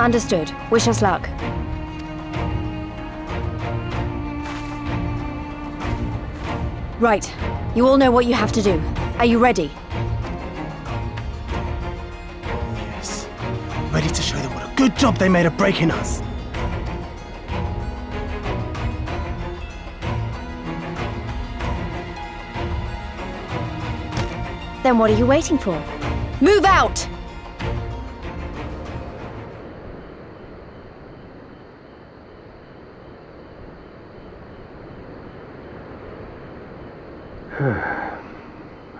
Understood. Wish us luck. Right. You all know what you have to do. Are you ready? Yes. Ready to show them what a good job they made of breaking us. Then what are you waiting for? Move out!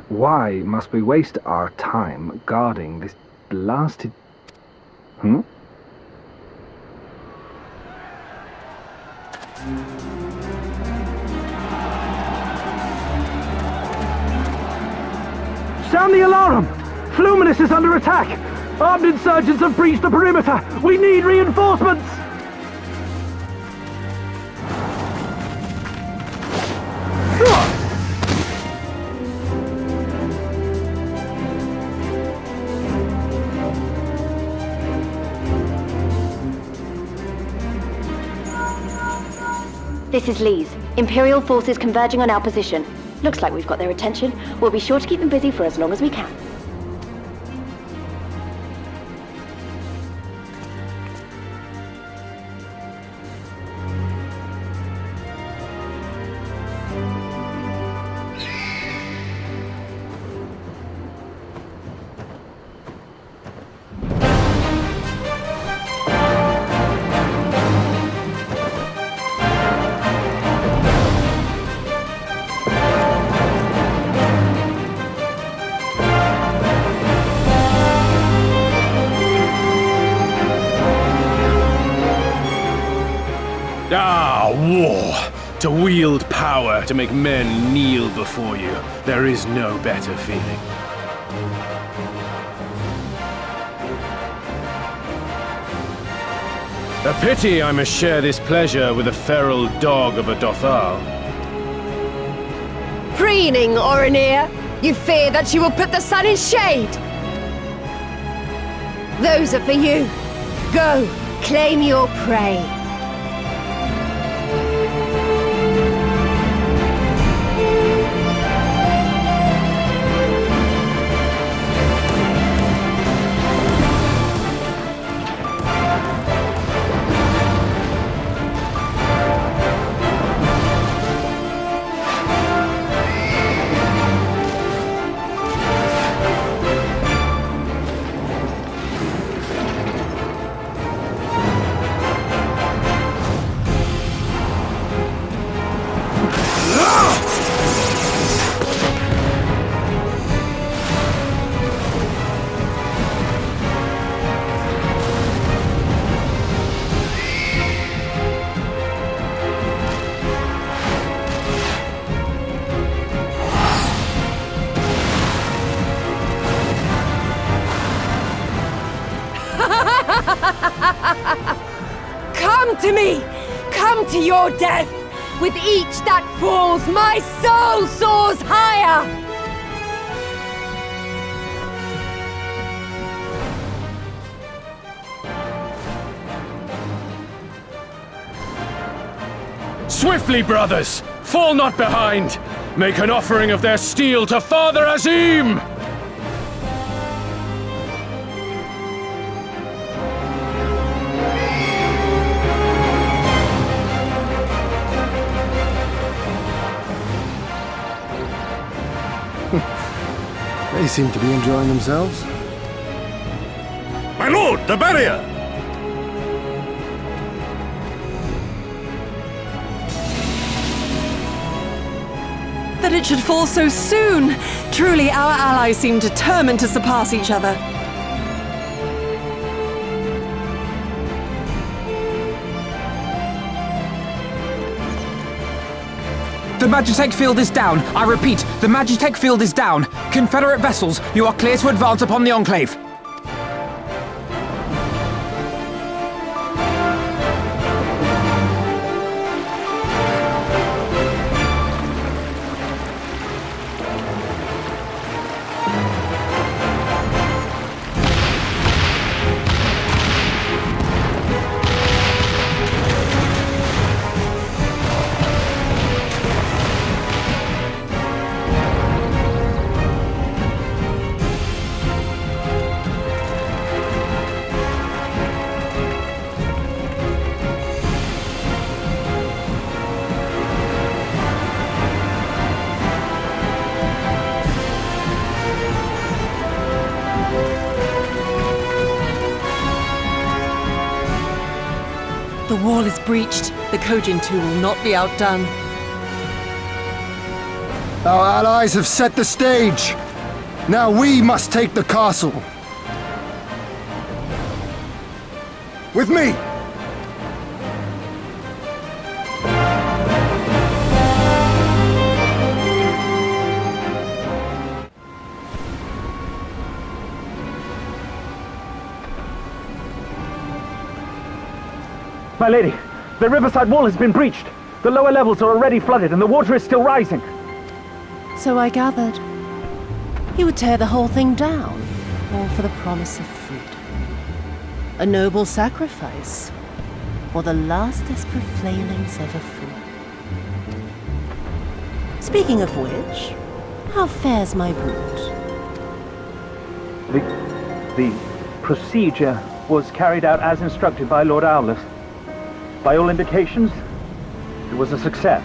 Why must we waste our time guarding this blasted... Sound the alarm! Fluminous is under attack! Armed insurgents have breached the perimeter! We need reinforcements! This is Lee's. Imperial forces converging on our position. Looks like we've got their attention. We'll be sure to keep them busy for as long as we can. War! To wield power, to make men kneel before you. There is no better feeling. A pity I must share this pleasure with a feral dog of a Dothal. Preening, Oronir! You fear that she will put the sun in shade! Those are for you. Go, claim your prey. Come to me! Come to your death! With each that falls, my soul soars higher! Swiftly, brothers! Fall not behind! Make an offering of their steel to Father Azim! They seem to be enjoying themselves. My lord, the barrier! That it should fall so soon! Truly, our allies seem determined to surpass each other. The Magitech field is down. I repeat, the Magitech field is down. Confederate vessels, you are clear to advance upon the Enclave. The wall is breached. The Kojin too will not be outdone. Our allies have set the stage. Now we must take the castle. With me! My lady, the riverside wall has been breached. The lower levels are already flooded and the water is still rising. So I gathered. He would tear the whole thing down, all for the promise of freedom. A noble sacrifice, or the last desperate flailings of a fool. Speaking of which, how fares my brood? The procedure was carried out as instructed by Lord Owless. By all indications, it was a success.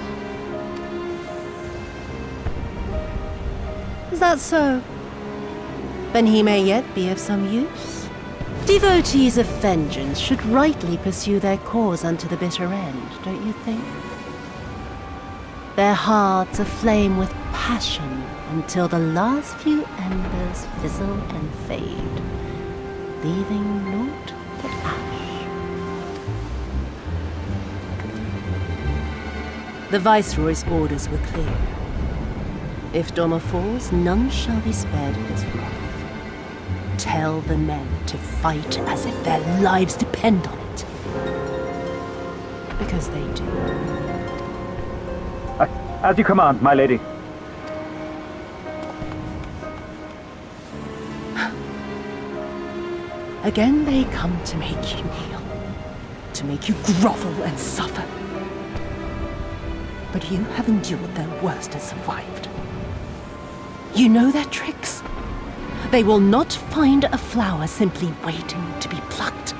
Is that so? Then he may yet be of some use. Devotees of vengeance should rightly pursue their cause unto the bitter end, don't you think? Their hearts aflame with passion until the last few embers fizzle and fade, leaving naught but ash. The Viceroy's orders were clear. If Doma falls, none shall be spared his wrath. Tell the men to fight as if their lives depend on it. Because they do. As you command, my lady. Again they come to make you kneel, to make you grovel and suffer. But you have endured their worst and survived. You know their tricks. They will not find a flower simply waiting to be plucked.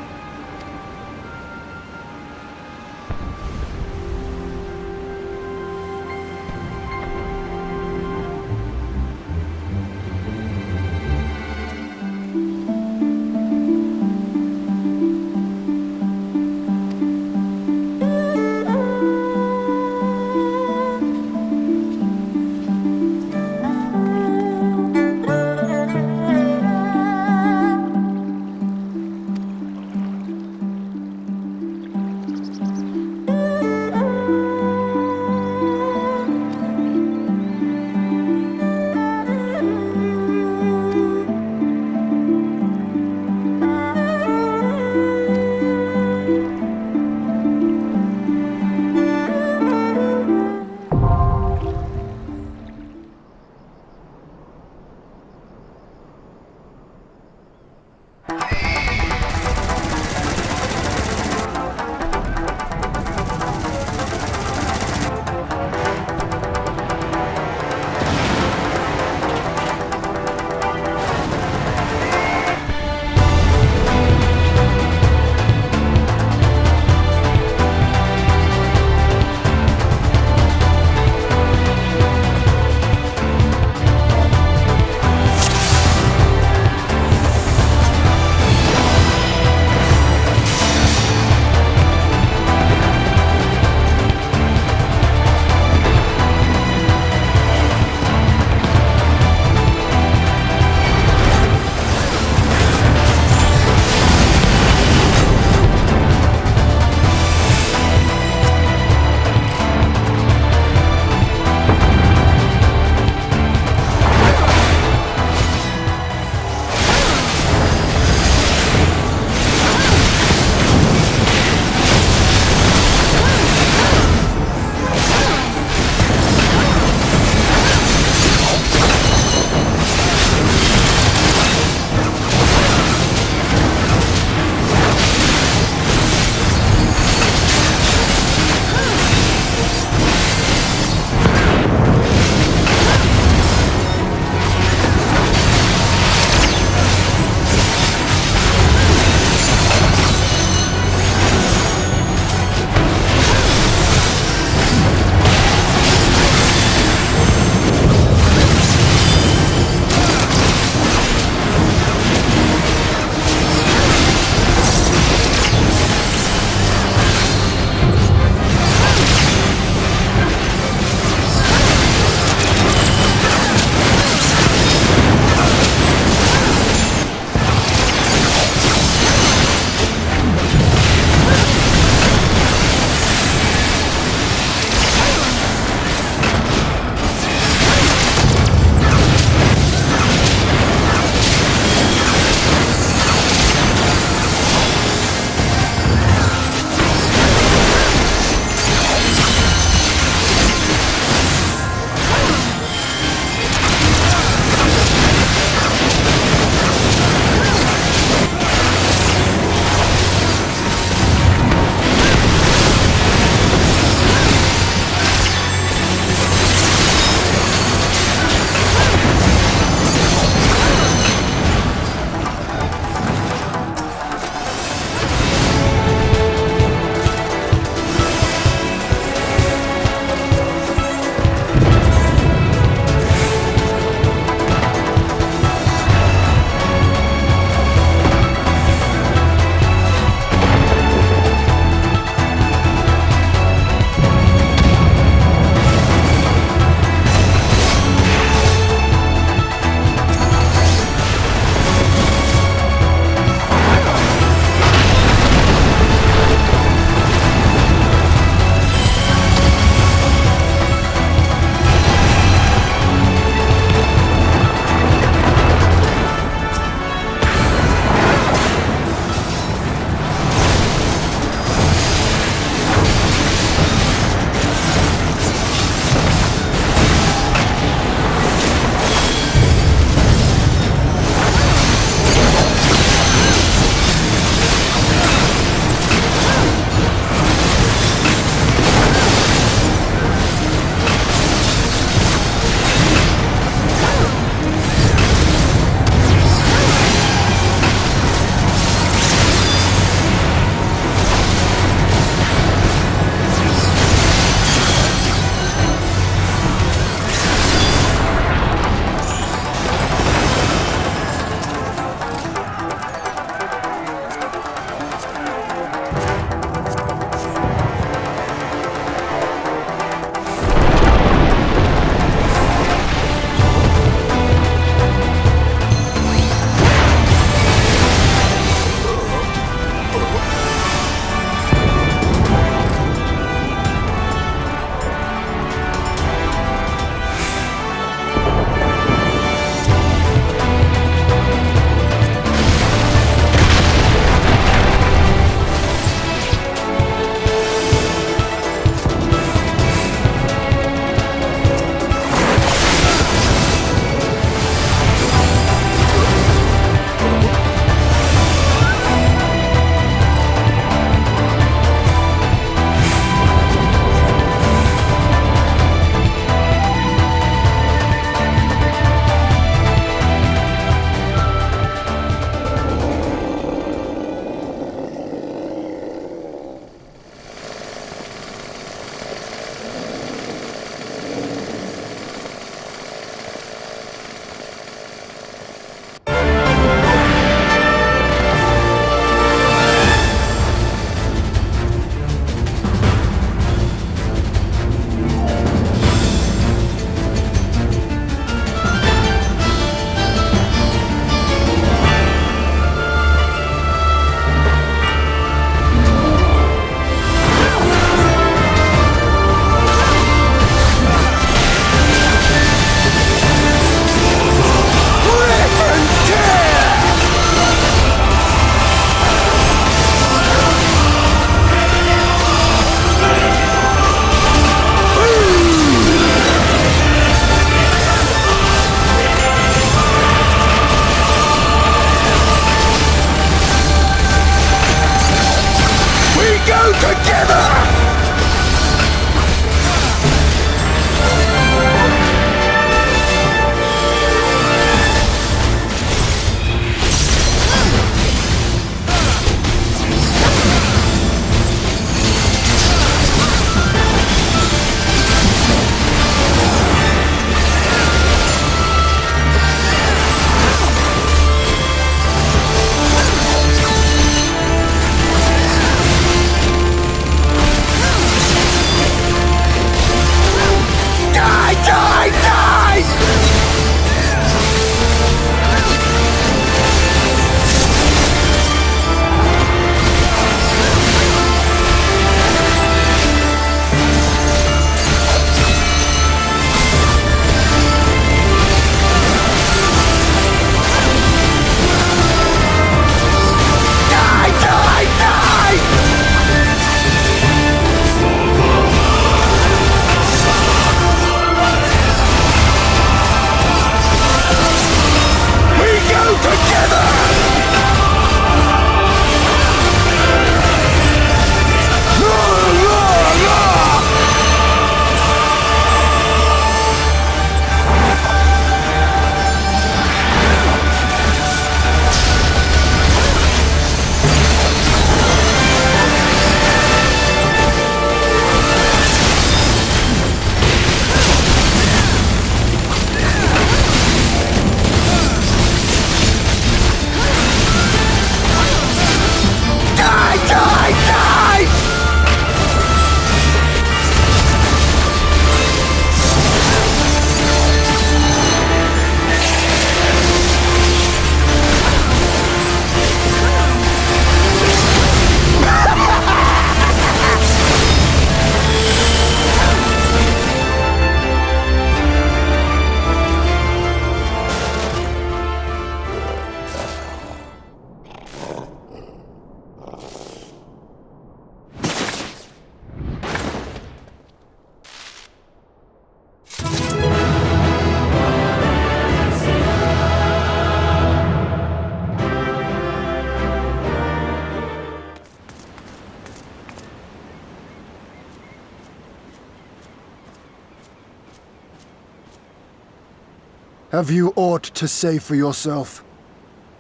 Have you aught to say for yourself?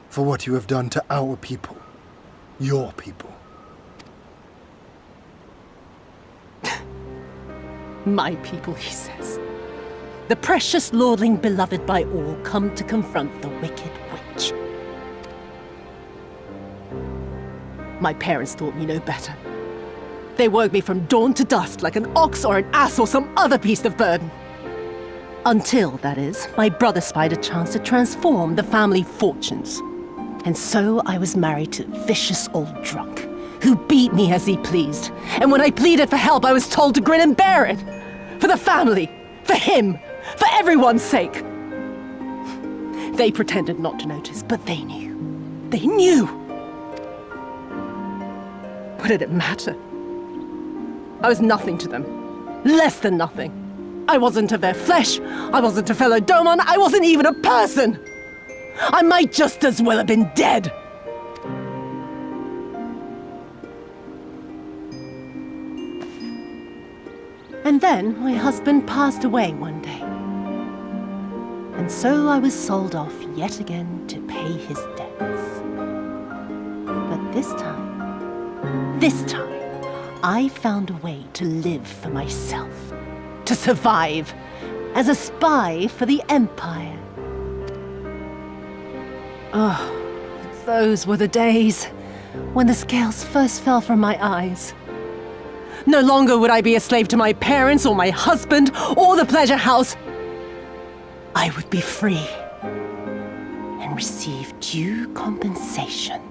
For what you have done to our people? Your people? My people, he says. The precious lordling beloved by all come to confront the wicked witch. My parents taught me no better. They worked me from dawn to dusk like an ox or an ass or some other beast of burden. Until, that is, my brother spied a chance to transform the family fortunes. And so I was married to a vicious old drunk, who beat me as he pleased. And when I pleaded for help, I was told to grin and bear it. For the family, for him, for everyone's sake. They pretended not to notice, but they knew. They knew! What did it matter? I was nothing to them. Less than nothing. I wasn't of their flesh. I wasn't a fellow Doman. I wasn't even a person. I might just as well have been dead. And then my husband passed away one day. And so I was sold off yet again to pay his debts. But this time, I found a way to live for myself. To survive as a spy for the Empire. Oh, those were the days when the scales first fell from my eyes. No longer would I be a slave to my parents or my husband or the pleasure house. I would be free and receive due compensation.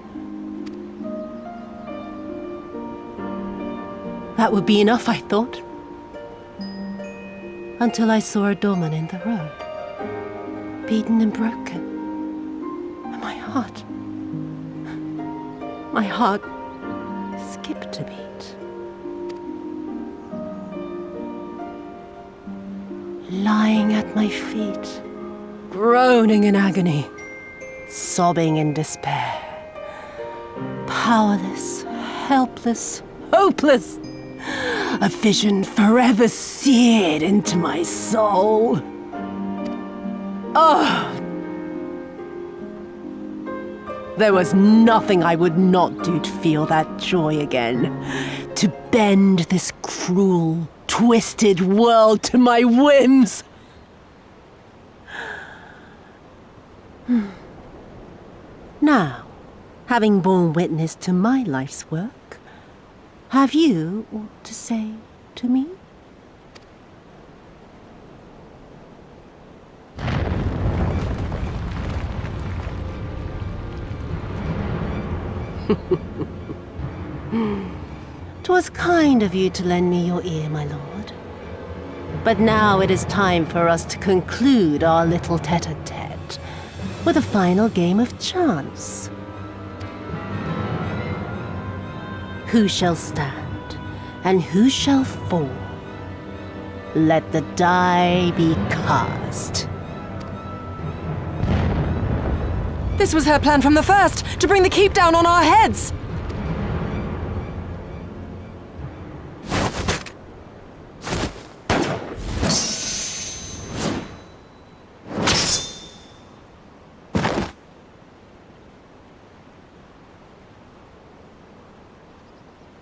That would be enough, I thought. Until I saw a Doman in the road, beaten and broken. And my heart skipped a beat. Lying at my feet, groaning in agony, sobbing in despair. Powerless, helpless, hopeless. A vision forever seared into my soul. Oh! There was nothing I would not do to feel that joy again. To bend this cruel, twisted world to my whims. Now, having borne witness to my life's work, have you aught to say to me? "'Twas kind of you to lend me your ear, my lord. But now it is time for us to conclude our little tete-a-tete with a final game of chance. Who shall stand, and who shall fall? Let the die be cast." This was her plan from the first, to bring the keep down on our heads!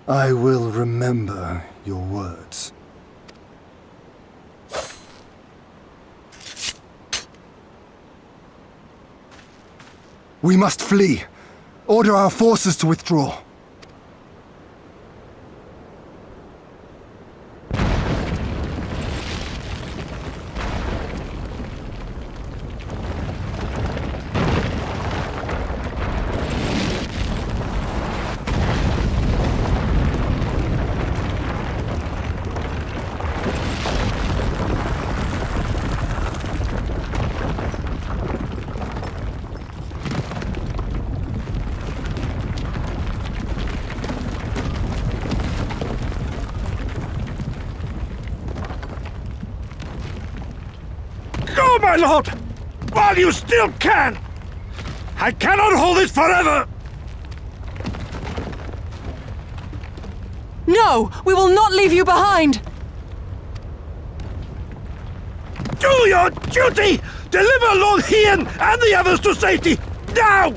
I will remember your words. We must flee. Order our forces to withdraw. Go, my lord! While you still can! I cannot hold it forever! No! We will not leave you behind! Do your duty! Deliver Lord Hien and the others to safety! Now!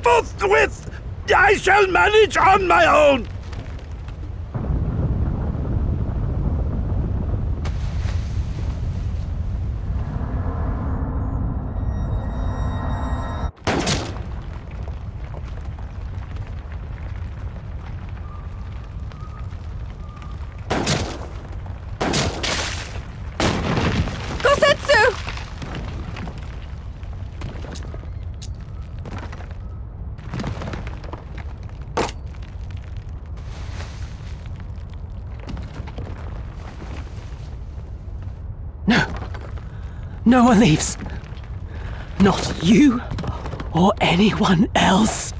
Forthwith! I shall manage on my own! No one leaves. Not you or anyone else.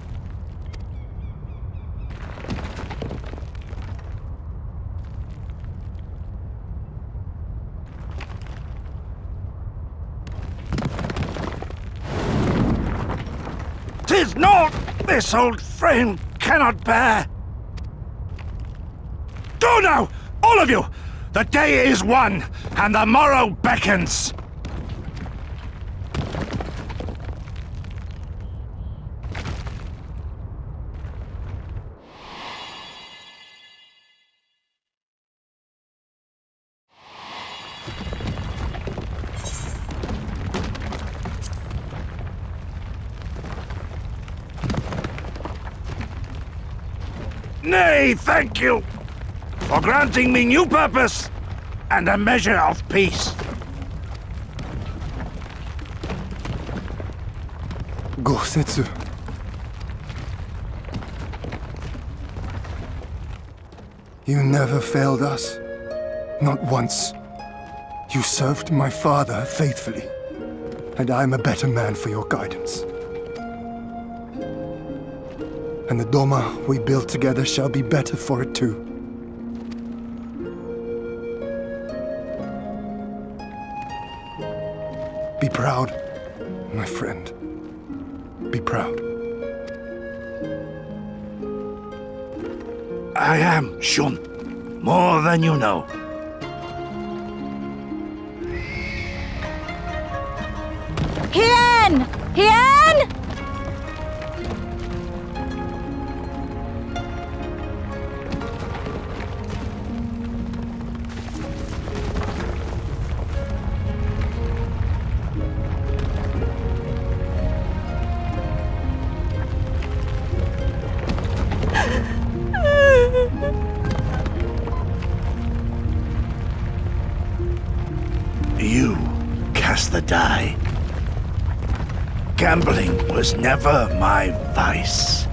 "'Tis naught this old frame cannot bear. Go now, all of you! The day is won, and the morrow beckons! Nay, thank you for granting me new purpose and a measure of peace. Gosetsu. You never failed us. Not once. You served my father faithfully, and I'm a better man for your guidance. And the Doma we built together shall be better for it too. Be proud, my friend. Be proud. I am, Shun. More than you know. Hien! Hien! You cast the die. Gambling was never my vice.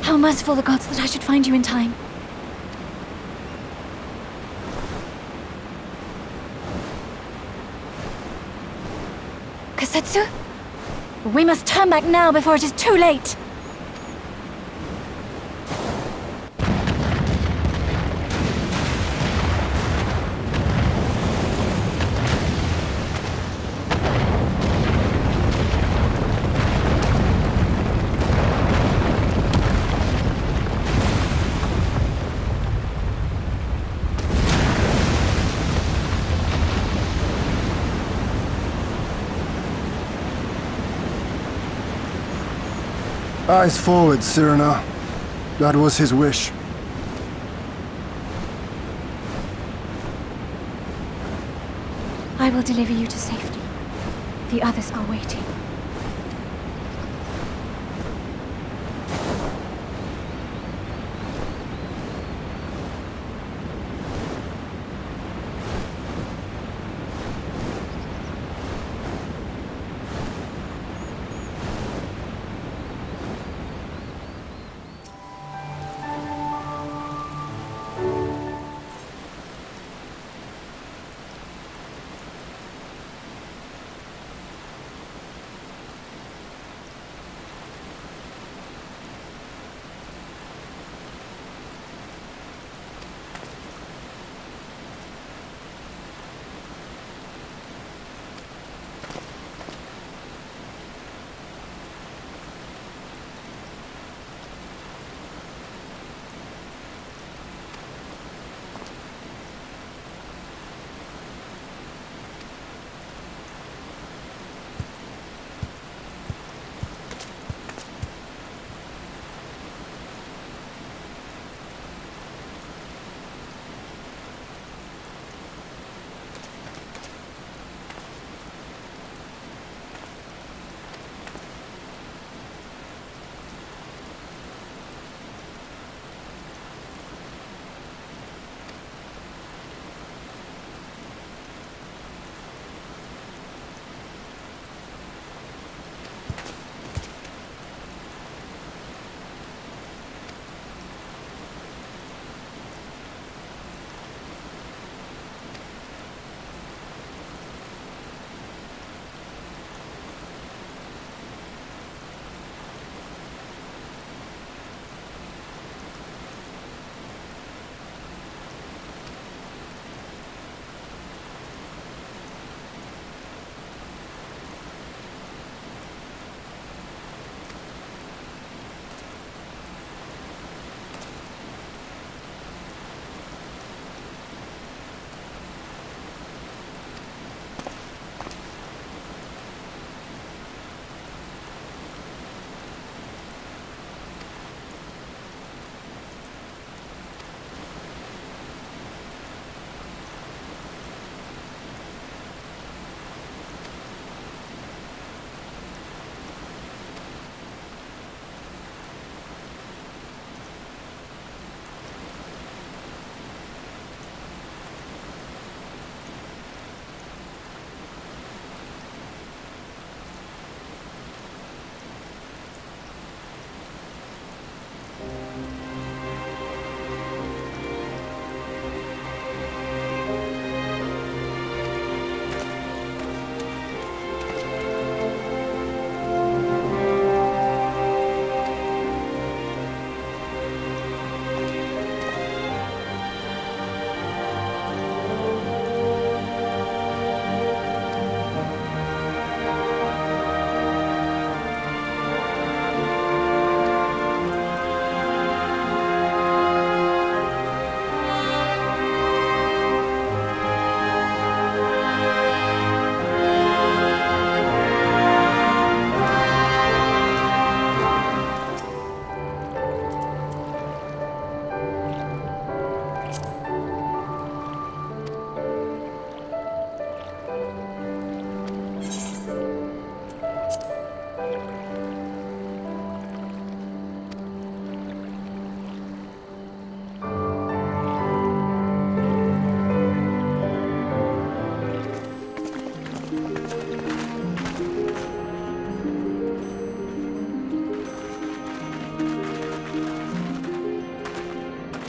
How merciful the gods that I should find you in time. Kasetsu? We must turn back now before it is too late. Eyes forward, Cyrano. That was his wish. I will deliver you to safety. The others are waiting.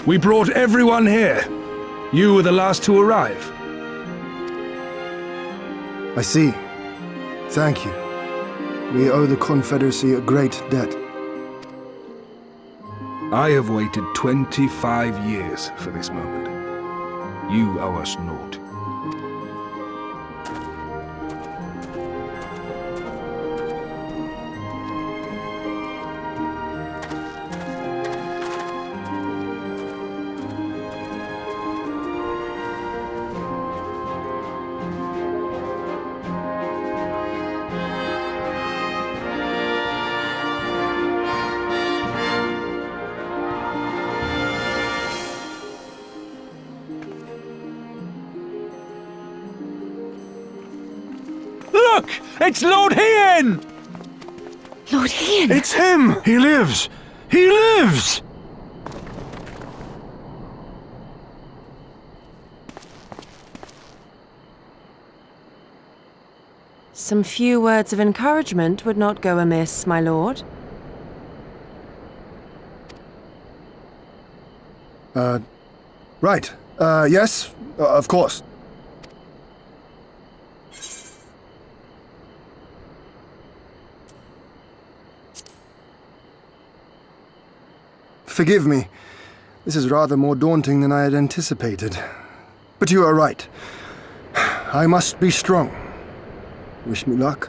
We brought everyone here. You were the last to arrive. I see. Thank you. We owe the Confederacy a great debt. I have waited 25 years for this moment. You owe us naught. Look! It's Lord Hien! Lord Hien! It's him! He lives! He lives! Some few words of encouragement would not go amiss, my lord. Right. Yes, of course. Forgive me. This is rather more daunting than I had anticipated. But you are right. I must be strong. Wish me luck.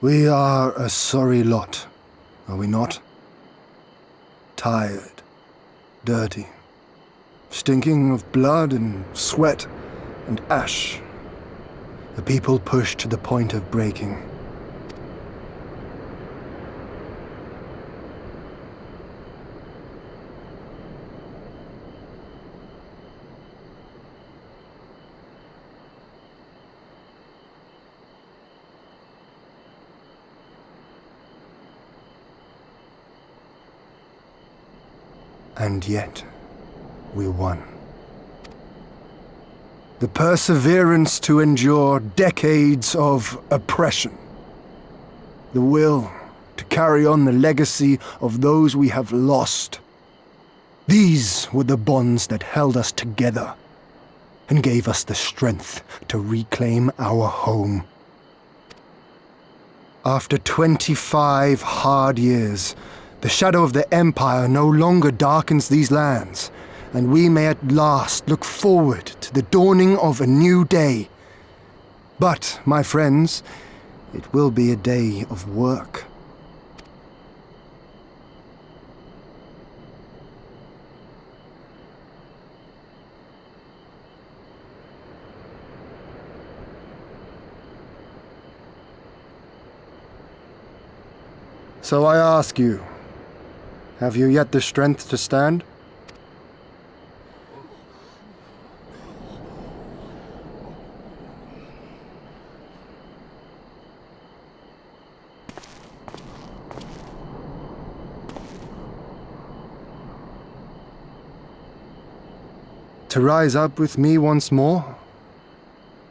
We are a sorry lot, are we not? Tired, dirty, stinking of blood and sweat and ash. A people pushed to the point of breaking. And yet, we won. The perseverance to endure decades of oppression. The will to carry on the legacy of those we have lost. These were the bonds that held us together and gave us the strength to reclaim our home. After 25 hard years, the shadow of the Empire no longer darkens these lands, and we may at last look forward to the dawning of a new day. But, my friends, it will be a day of work. So I ask you, have you yet the strength to stand? To rise up with me once more,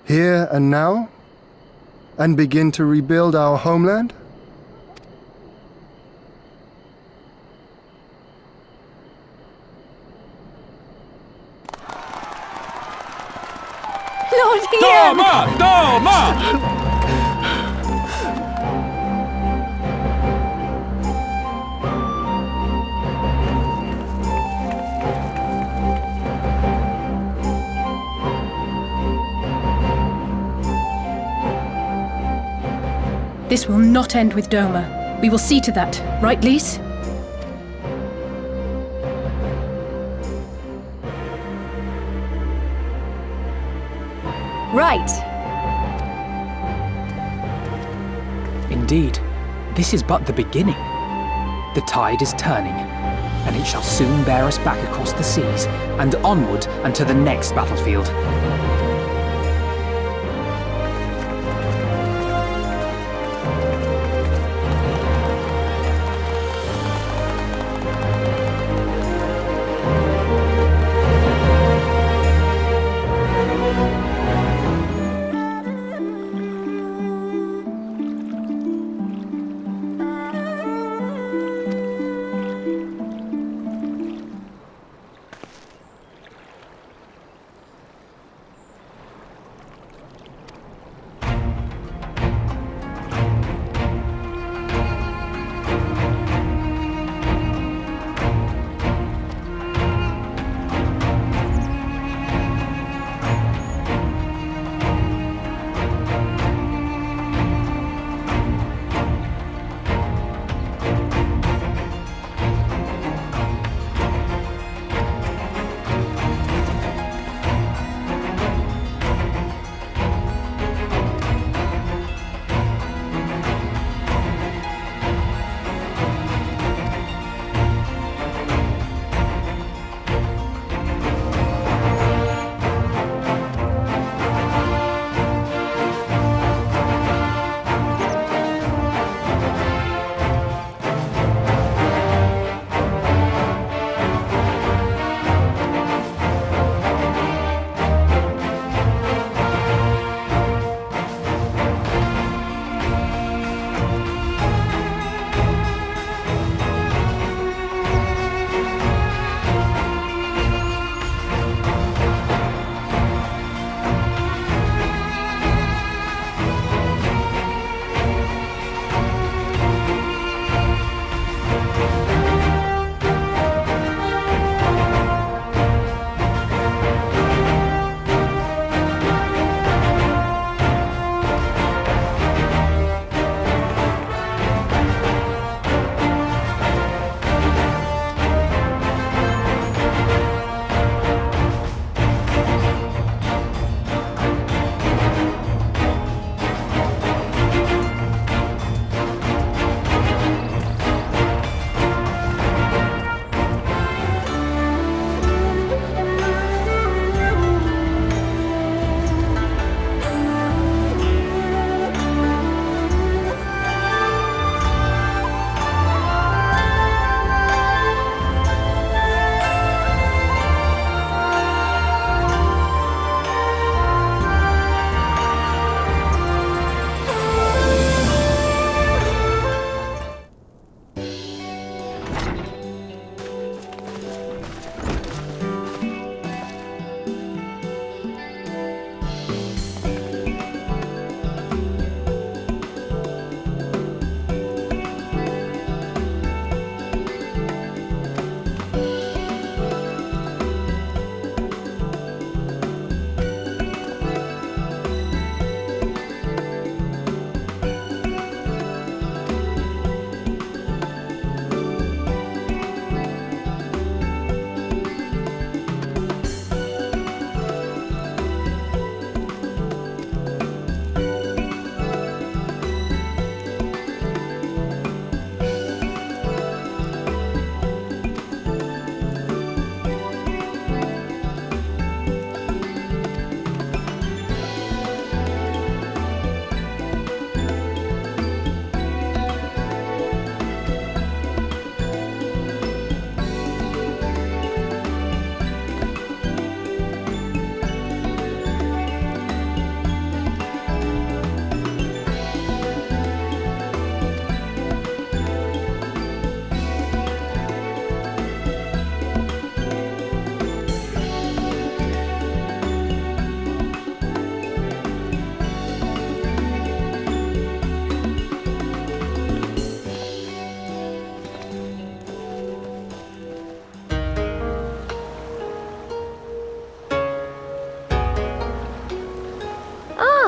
here and now, and begin to rebuild our homeland? Lord Hien! Doma! Doma! This will not end with Doma. We will see to that, right, Lise? Right. Indeed, this is but the beginning. The tide is turning, and it shall soon bear us back across the seas, and onward and to the next battlefield.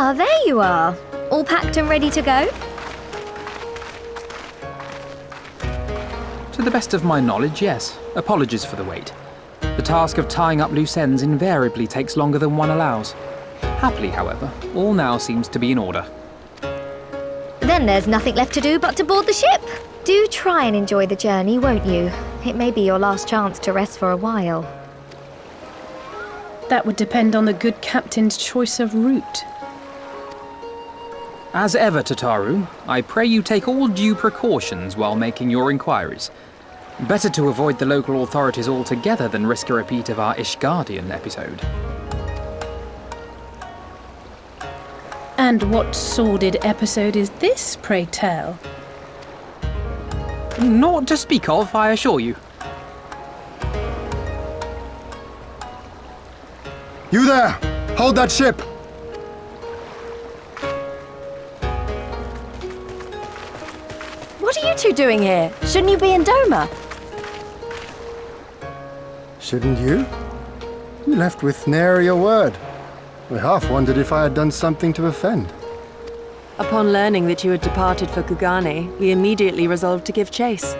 Ah, there you are. All packed and ready to go? To the best of my knowledge, yes. Apologies for the wait. The task of tying up loose ends invariably takes longer than one allows. Happily, however, all now seems to be in order. Then there's nothing left to do but to board the ship. Do try and enjoy the journey, won't you? It may be your last chance to rest for a while. That would depend on the good captain's choice of route. As ever, Tataru, I pray you take all due precautions while making your inquiries. Better to avoid the local authorities altogether than risk a repeat of our Ishgardian episode. And what sordid episode is this, pray tell? Naught to speak of, I assure you. You there! Hold that ship! What are you two doing here? Shouldn't you be in Doma? Shouldn't you? You left with nary a word. I half wondered if I had done something to offend. Upon learning that you had departed for Kugane, we immediately resolved to give chase.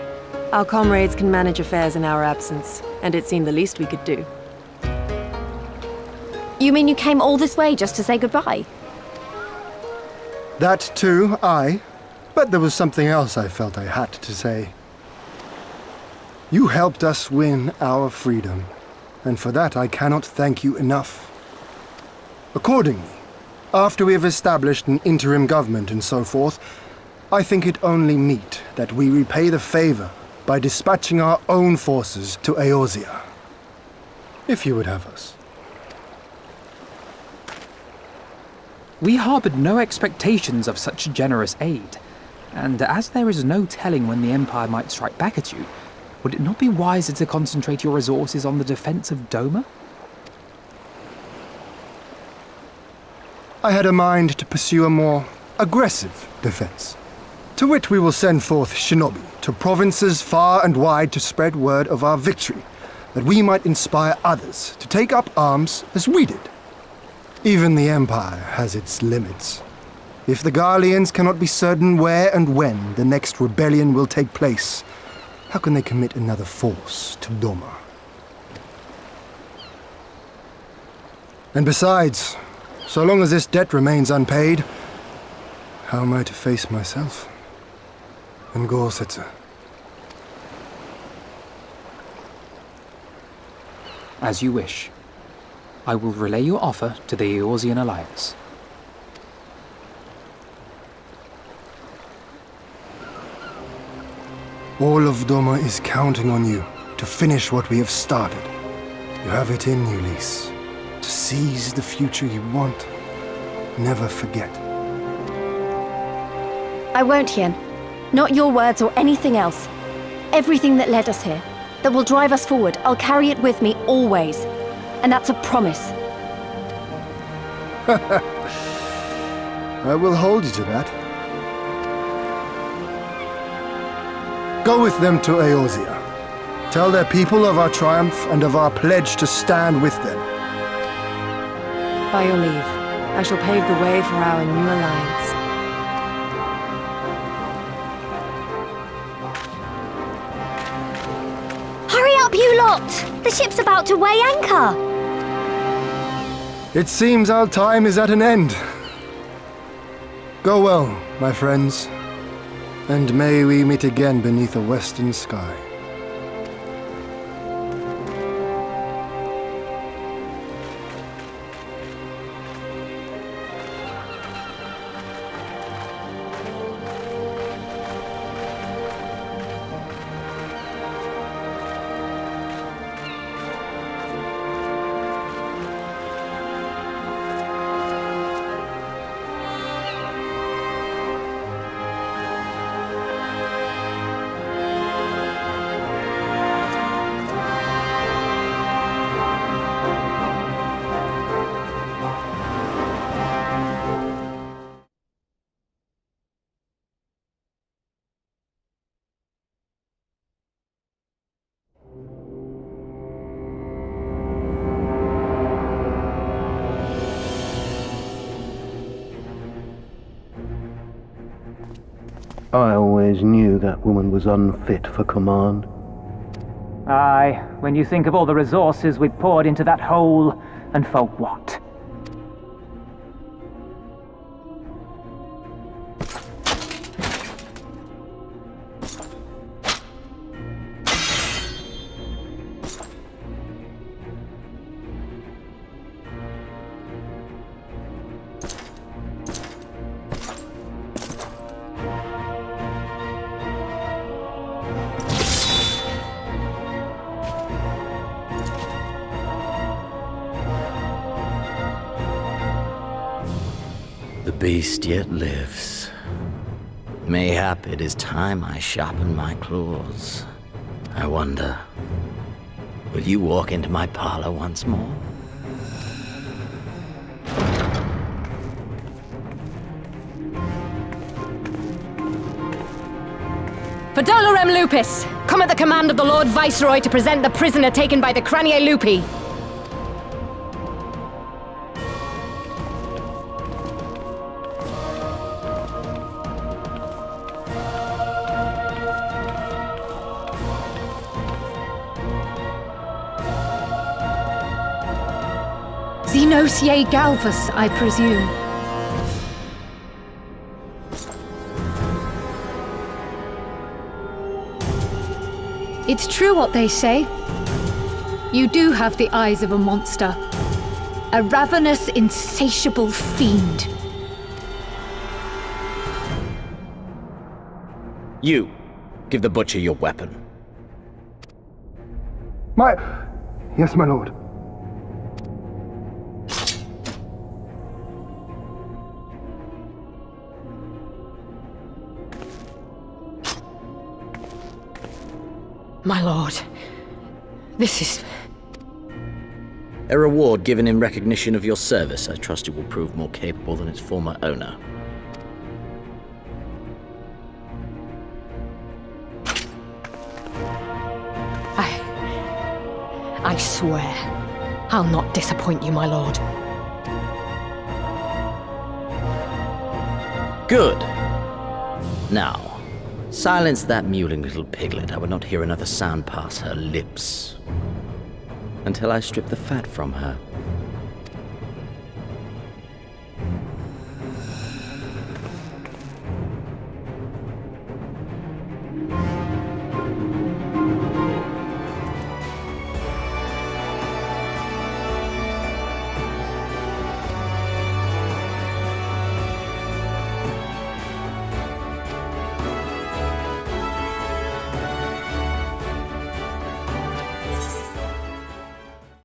Our comrades can manage affairs in our absence, and it seemed the least we could do. You mean you came all this way just to say goodbye? That too, aye. But there was something else I felt I had to say. You helped us win our freedom, and for that I cannot thank you enough. Accordingly, after we have established an interim government and so forth, I think it only meet that we repay the favor by dispatching our own forces to Eorzea. If you would have us. We harbored no expectations of such generous aid, and as there is no telling when the Empire might strike back at you, would it not be wiser to concentrate your resources on the defense of Doma? I had a mind to pursue a more aggressive defense, to which we will send forth shinobi to provinces far and wide to spread word of our victory, that we might inspire others to take up arms as we did. Even the Empire has its limits. If the Garleans cannot be certain where and when the next rebellion will take place, how can they commit another force to Doma? And besides, so long as this debt remains unpaid, how am I to face myself and Gorsetzer? As you wish. I will relay your offer to the Eorzean Alliance. All of Doma is counting on you to finish what we have started. You have it in you, Lise. To seize the future you want. Never forget. I won't, Hien. Not your words or anything else. Everything that led us here, that will drive us forward, I'll carry it with me always. And that's a promise. I will hold you to that. Go with them to Eorzea. Tell their people of our triumph and of our pledge to stand with them. By your leave, I shall pave the way for our new alliance. Hurry up, you lot! The ship's about to weigh anchor! It seems our time is at an end. Go well, my friends, and may we meet again beneath a western sky. I always knew that woman was unfit for command. Aye, when you think of all the resources we poured into that hole, and for what? The beast yet lives. Mayhap it is time I sharpen my claws. I wonder, will you walk into my parlor once more? For Dolorem Lupus, come at the command of the Lord Viceroy to present the prisoner taken by the Cranie Lupi. Zenos ye Galvus, I presume. It's true what they say. You do have the eyes of a monster. A ravenous, insatiable fiend. You, give the butcher your weapon. Yes, my lord. My lord, this is... A reward given in recognition of your service. I trust it will prove more capable than its former owner. I swear, I'll not disappoint you, my lord. Good. Now, silence that mewling little piglet. I would not hear another sound pass her lips until I strip the fat from her.